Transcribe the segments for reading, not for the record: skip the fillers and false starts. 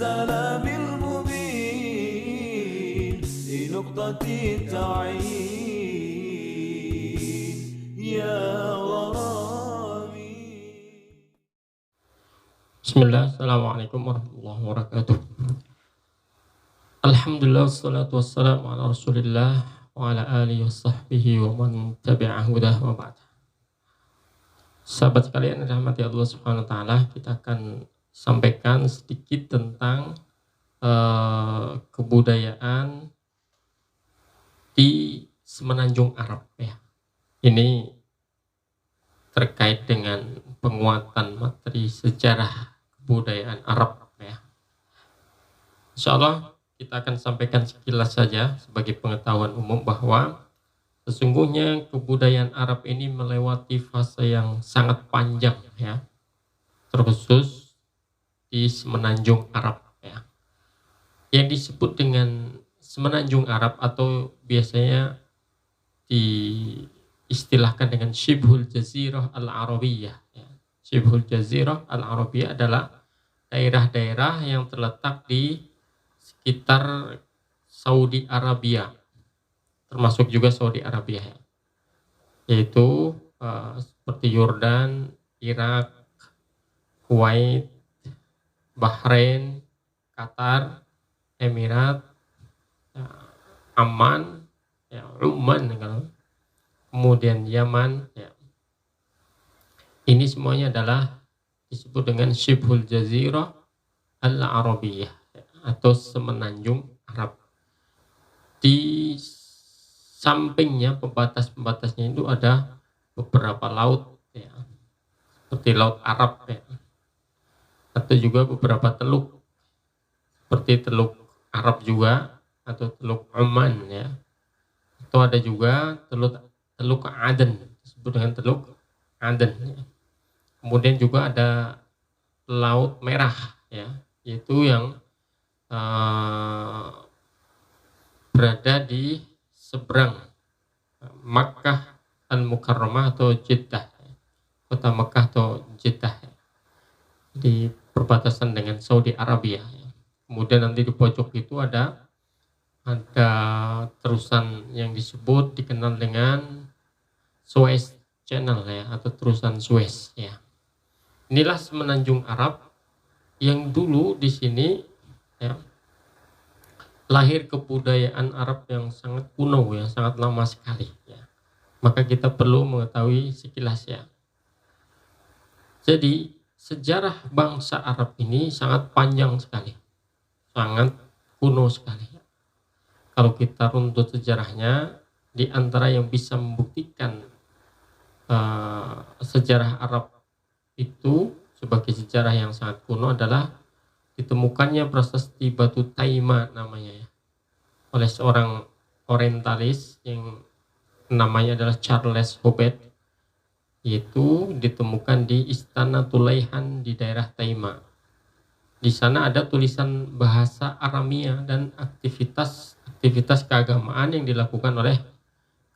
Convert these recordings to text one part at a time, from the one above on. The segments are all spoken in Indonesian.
بالسلام المبين لنقطة التعيين يا غرامي. Bismillah, Assalamualaikum warahmatullahi wabarakatuh. Alhamdulillah, wassalatu wassalamu ala rasulillah wa ala alihi wa sahbihi wa man tabi'ahu hudah wa ba'd. Sahabat sekalian, rahmati Allah subhanahu wa ta'ala, kita akan sampaikan sedikit tentang kebudayaan di Semenanjung Arab ya. Ini terkait dengan penguatan materi sejarah kebudayaan Arab ya. Insya Allah kita akan sampaikan sekilas saja sebagai pengetahuan umum bahwa sesungguhnya kebudayaan Arab ini melewati fase yang sangat panjang ya, terkhusus di Semenanjung Arab ya. Yang disebut dengan Semenanjung Arab atau biasanya diistilahkan dengan Shibhul Jazirah Al-Arabiyah ya. Shibhul Jazirah Al-Arabiyah adalah daerah-daerah yang terletak di sekitar Saudi Arabia, termasuk juga Saudi Arabia ya. Yaitu seperti Yordan, Irak, Kuwait, Bahrain, Qatar, Emirat, ya, Amman, ya, Oman, kemudian Yaman ya. Ini semuanya adalah disebut dengan Shibhul Jazirah Al-Arabiyah ya, atau Semenanjung Arab. Di sampingnya, pembatas-pembatasnya itu ada beberapa laut ya, seperti Laut Arab ya, atau juga beberapa teluk seperti Teluk Arab juga atau Teluk Oman ya, atau ada juga Teluk Aden, disebut dengan Teluk Aden ya. Kemudian juga ada Laut Merah ya, yaitu yang berada di seberang Makkah Al-Mukarramah atau Jeddah, kota Makkah atau Jeddah ya, di perbatasan dengan Saudi Arabia ya. Kemudian nanti di pojok itu ada terusan yang disebut dikenal dengan Suez Channel ya, atau terusan Suez ya. Inilah Semenanjung Arab yang dulu di sini ya, lahir kebudayaan Arab yang sangat kuno, yang sangat lama sekali ya. Maka kita perlu mengetahui sekilas ya. Jadi sejarah bangsa Arab ini sangat panjang sekali, sangat kuno sekali. Kalau kita runtut sejarahnya, di antara yang bisa membuktikan sejarah Arab itu sebagai sejarah yang sangat kuno adalah ditemukannya prasasti Batu Taima namanya ya, oleh seorang orientalis yang namanya adalah Charles Hobet, yaitu ditemukan di Istana Tulaihan di daerah Taima. Di sana ada tulisan bahasa Aramia dan aktivitas keagamaan yang dilakukan oleh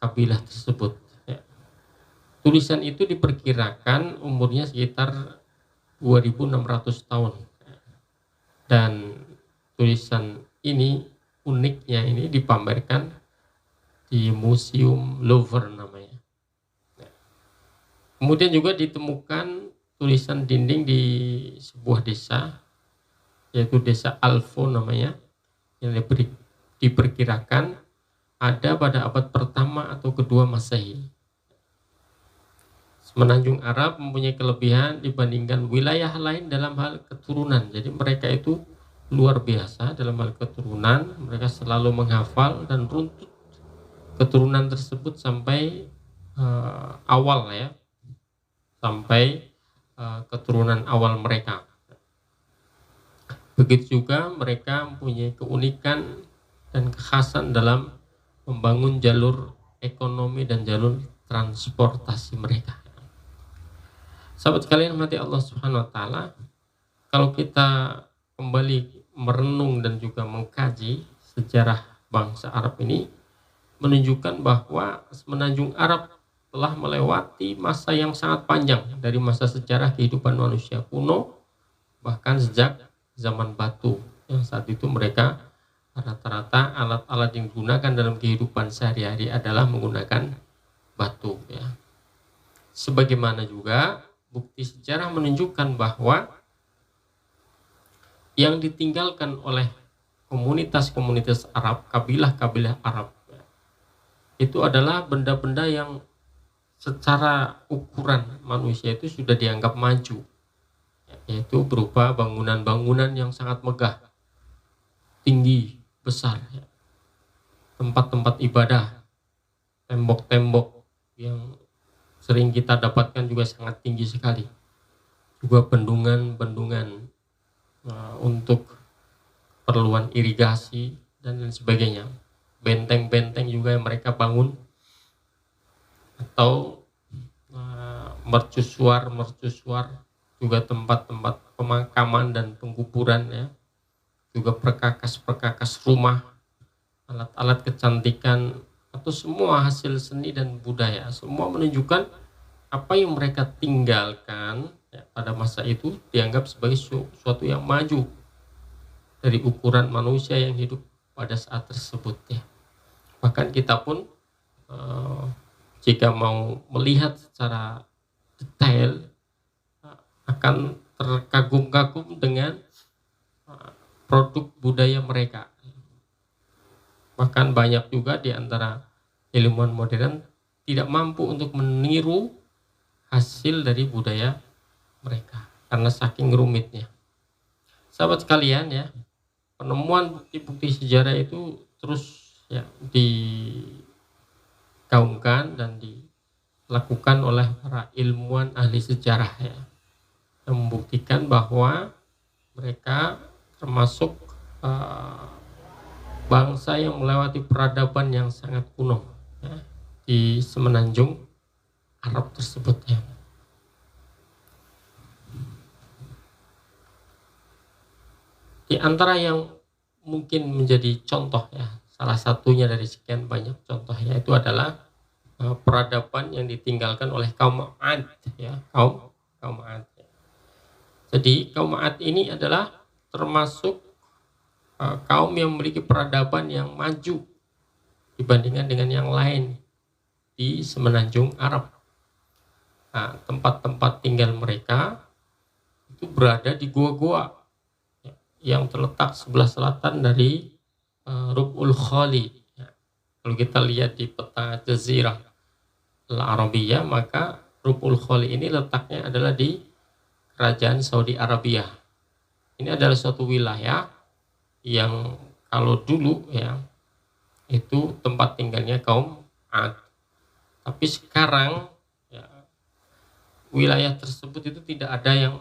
kabilah tersebut ya. Tulisan itu diperkirakan umurnya sekitar 2600 tahun dan tulisan ini, uniknya ini, dipamerkan di Museum Louvre namanya. Kemudian juga ditemukan tulisan dinding di sebuah desa, yaitu desa Alfo namanya, yang diperkirakan ada pada abad pertama atau kedua Masehi. Semenanjung Arab mempunyai kelebihan dibandingkan wilayah lain dalam hal keturunan. Jadi mereka itu luar biasa dalam hal keturunan. Mereka selalu menghafal dan runtut keturunan tersebut sampai awal ya, sampai keturunan awal mereka. Begitu juga mereka mempunyai keunikan dan kekhasan dalam membangun jalur ekonomi dan jalur transportasi mereka. Sahabat sekalian, mati Allah Subhanahu wa taala, kalau kita kembali merenung dan juga mengkaji sejarah bangsa Arab ini, menunjukkan bahwa Semenanjung Arab telah melewati masa yang sangat panjang dari masa sejarah kehidupan manusia kuno, bahkan sejak zaman batu yang saat itu mereka rata-rata alat-alat yang digunakan dalam kehidupan sehari-hari adalah menggunakan batu ya. Sebagaimana juga bukti sejarah menunjukkan bahwa yang ditinggalkan oleh komunitas-komunitas Arab, kabilah-kabilah Arab ya, itu adalah benda-benda yang secara ukuran manusia itu sudah dianggap maju, yaitu berupa bangunan-bangunan yang sangat megah, tinggi, besar, tempat-tempat ibadah, tembok-tembok yang sering kita dapatkan juga sangat tinggi sekali, juga bendungan-bendungan untuk keperluan irigasi dan lain sebagainya, benteng-benteng juga yang mereka bangun, atau mercusuar juga tempat-tempat pemakaman dan pengkuburan ya, juga perkakas rumah, alat-alat kecantikan, atau semua hasil seni dan budaya, semua menunjukkan apa yang mereka tinggalkan ya, pada masa itu dianggap sebagai suatu yang maju dari ukuran manusia yang hidup pada saat tersebut ya. Bahkan kita pun jika mau melihat secara detail akan terkagum-kagum dengan produk budaya mereka. Bahkan banyak juga di antara ilmuwan modern tidak mampu untuk meniru hasil dari budaya mereka karena saking rumitnya. Sahabat sekalian ya, penemuan bukti-bukti sejarah itu terus ya digaungkan dan dilakukan oleh para ilmuwan ahli sejarah ya, yang membuktikan bahwa mereka termasuk bangsa yang melewati peradaban yang sangat kuno ya, di semenanjung Arab tersebut ya. Di antara yang mungkin menjadi contoh ya, salah satunya dari sekian banyak contoh yaitu adalah peradaban yang ditinggalkan oleh kaum Ad ya, kaum Ad. Jadi kaum Ad ini adalah termasuk kaum yang memiliki peradaban yang maju dibandingkan dengan yang lain di semenanjung Arab. Nah, tempat-tempat tinggal mereka itu berada di gua-gua yang terletak sebelah selatan dari Rub'ul Khali. Kalau kita lihat di peta Jazirah Al-Arabiyah, maka Rub'ul Khali ini letaknya adalah di Kerajaan Saudi Arabia. Ini adalah suatu wilayah yang kalau dulu ya itu tempat tinggalnya kaum Ad. Tapi sekarang ya, wilayah tersebut itu tidak ada yang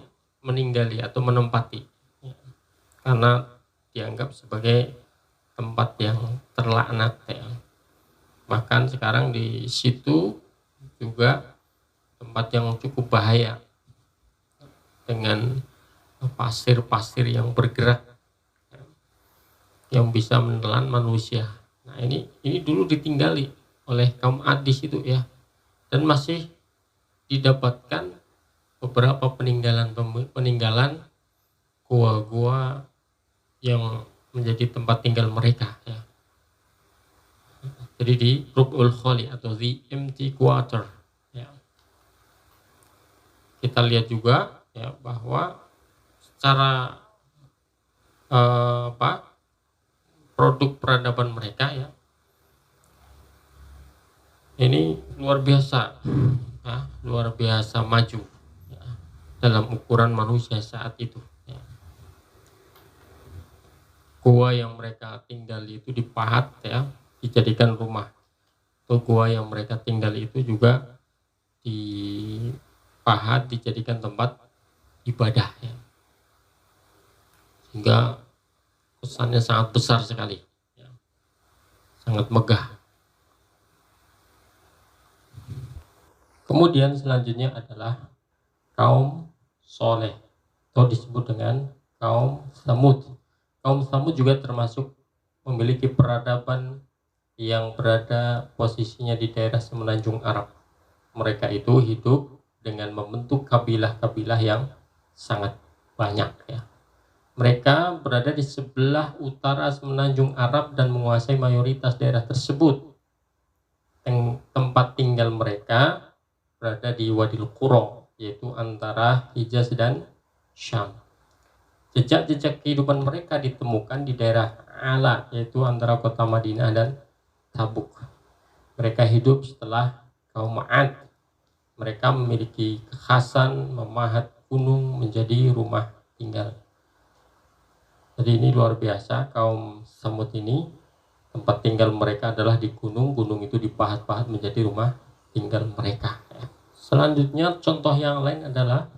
meninggali atau menempati ya, karena dianggap sebagai tempat yang terlaknat ya. Bahkan sekarang di situ juga tempat yang cukup bahaya dengan pasir-pasir yang bergerak yang bisa menelan manusia. Nah, ini dulu ditinggali oleh kaum Ad di situ ya. Dan masih didapatkan beberapa peninggalan gua-gua yang menjadi tempat tinggal mereka ya. Jadi di Rub'ul Khali atau the empty quarter ya. Kita lihat juga ya bahwa secara produk peradaban mereka ya ini luar biasa ya, luar biasa maju ya, dalam ukuran manusia saat itu ya. Gua yang mereka tinggal itu dipahat ya, dijadikan rumah. Atau gua yang mereka tinggal itu juga dipahat, dijadikan tempat ibadah ya. Sehingga kesannya sangat besar sekali ya. Sangat megah. Kemudian selanjutnya adalah kaum Soleh atau disebut dengan kaum Samud. Kaum Samud juga termasuk memiliki peradaban yang berada posisinya di daerah semenanjung Arab. Mereka itu hidup dengan membentuk kabilah-kabilah yang sangat banyak ya. Mereka berada di sebelah utara semenanjung Arab dan menguasai mayoritas daerah tersebut. Tempat tinggal mereka berada di Wadil Qura, yaitu antara Hijaz dan Syam. Jejak-jejak kehidupan mereka ditemukan di daerah Ala, yaitu antara kota Madinah dan Tabuk. Mereka hidup setelah kaum Ma'ad. Mereka memiliki kekhasan memahat gunung menjadi rumah tinggal. Jadi ini luar biasa, kaum Samud ini tempat tinggal mereka adalah di gunung. Gunung itu dipahat-pahat menjadi rumah tinggal mereka. Selanjutnya contoh yang lain adalah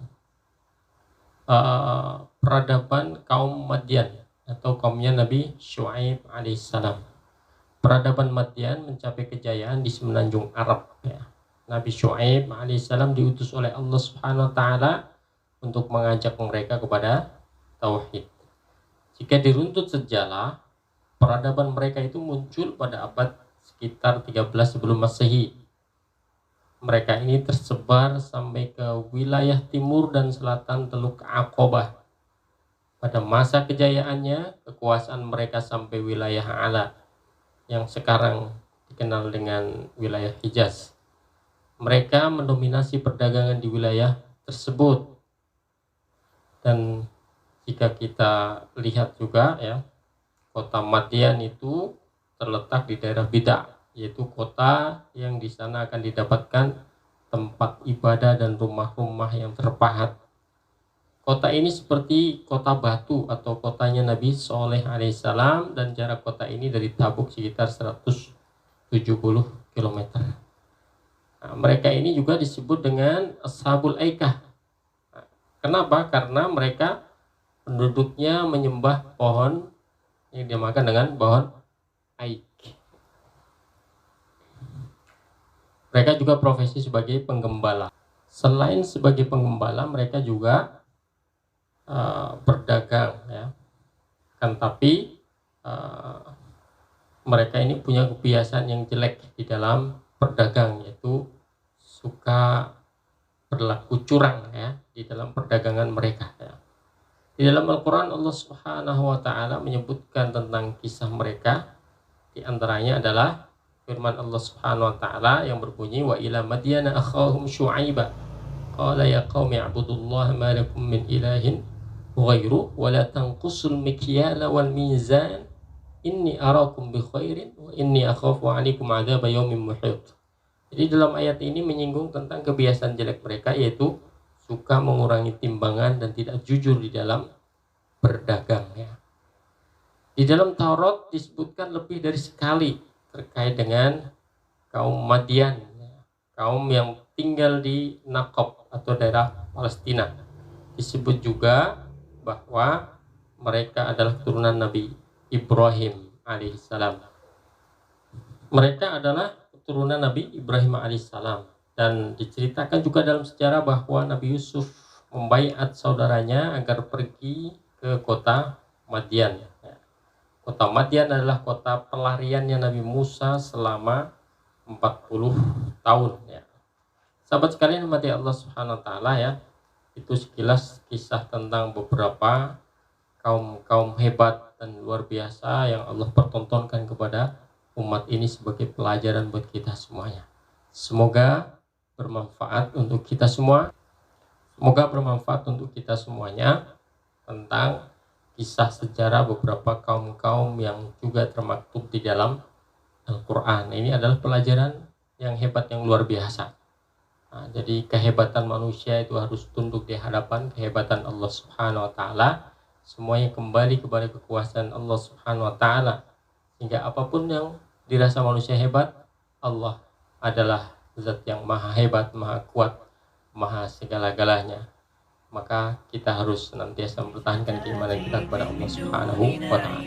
peradaban kaum Madian atau kaumnya Nabi Syuaib alaihissalam. Peradaban Madian mencapai kejayaan di semenanjung Arab. Nabi Syuaib alaihissalam diutus oleh Allah Subhanahu wa taala untuk mengajak mereka kepada tauhid. Jika diruntut sejarah, peradaban mereka itu muncul pada abad sekitar 13 sebelum Masehi. Mereka ini tersebar sampai ke wilayah timur dan selatan Teluk Aqabah. Pada masa kejayaannya, kekuasaan mereka sampai wilayah Ala, yang sekarang dikenal dengan wilayah Hijaz. Mereka mendominasi perdagangan di wilayah tersebut. Dan jika kita lihat juga ya, kota Madian itu terletak di daerah Bida, yaitu kota yang di sana akan didapatkan tempat ibadah dan rumah-rumah yang terpahat. Kota ini seperti kota batu atau kotanya Nabi Shalih alaihissalam, dan jarak kota ini dari Tabuk sekitar 170 km. Nah, mereka ini juga disebut dengan Ashabul Aikah. Kenapa? Karena mereka penduduknya menyembah pohon yang dinamakan dengan pohon Aik. Mereka juga profesi sebagai penggembala. Selain sebagai penggembala, mereka juga berdagang, ya. Kan tapi mereka ini punya kebiasaan yang jelek di dalam berdagang, yaitu suka berlaku curang, ya, di dalam perdagangan mereka, ya. Di dalam Al-Quran Allah Subhanahu wa ta'ala menyebutkan tentang kisah mereka. Di antaranya adalah firman Allah Subhanahu wa ta'ala yang berbunyi, wa ila madyana akhahum syu'aiba qala ya qaumi i'budullaha ma lakum min ilahin ghairu wa la tanqusul mikyala wal mizan inni arakum bi khairin wa inni akhafu 'alaikum 'adzaba yaumin muhit. Jadi dalam ayat ini menyinggung tentang kebiasaan jelek mereka, yaitu suka mengurangi timbangan dan tidak jujur di dalam berdagang, ya. Di dalam Taurat disebutkan lebih dari sekali terkait dengan kaum Madian, ya, kaum yang tinggal di Naqab atau daerah Palestina. Disebut juga bahwa mereka adalah keturunan Nabi Ibrahim alaihissalam. Mereka adalah keturunan Nabi Ibrahim alaihissalam. Dan diceritakan juga dalam sejarah bahwa Nabi Yusuf membaiat saudaranya agar pergi ke kota Madian. Kota Madian adalah kota pelariannya Nabi Musa selama 40 tahun. Ya. Sahabat sekalian, mati Allah Subhanahu wa ta'ala, ya. Itu sekilas kisah tentang beberapa kaum hebat dan luar biasa yang Allah pertontonkan kepada umat ini sebagai pelajaran buat kita semuanya. Semoga bermanfaat untuk kita semua. Semoga bermanfaat untuk kita semuanya tentang kisah sejarah beberapa kaum-kaum yang juga termaktub di dalam Al-Quran. Ini adalah pelajaran yang hebat, yang luar biasa. Nah, jadi kehebatan manusia itu harus tunduk di hadapan kehebatan Allah Subhanahu wa ta'ala. Semuanya kembali kepada kekuasaan Allah Subhanahu wa ta'ala. Sehingga apapun yang dirasa manusia hebat, Allah adalah zat yang maha hebat, maha kuat, maha segala-galanya. Maka kita harus senantiasa mempertahankan keimanan kita kepada Allah Subhanahu wa ta'ala.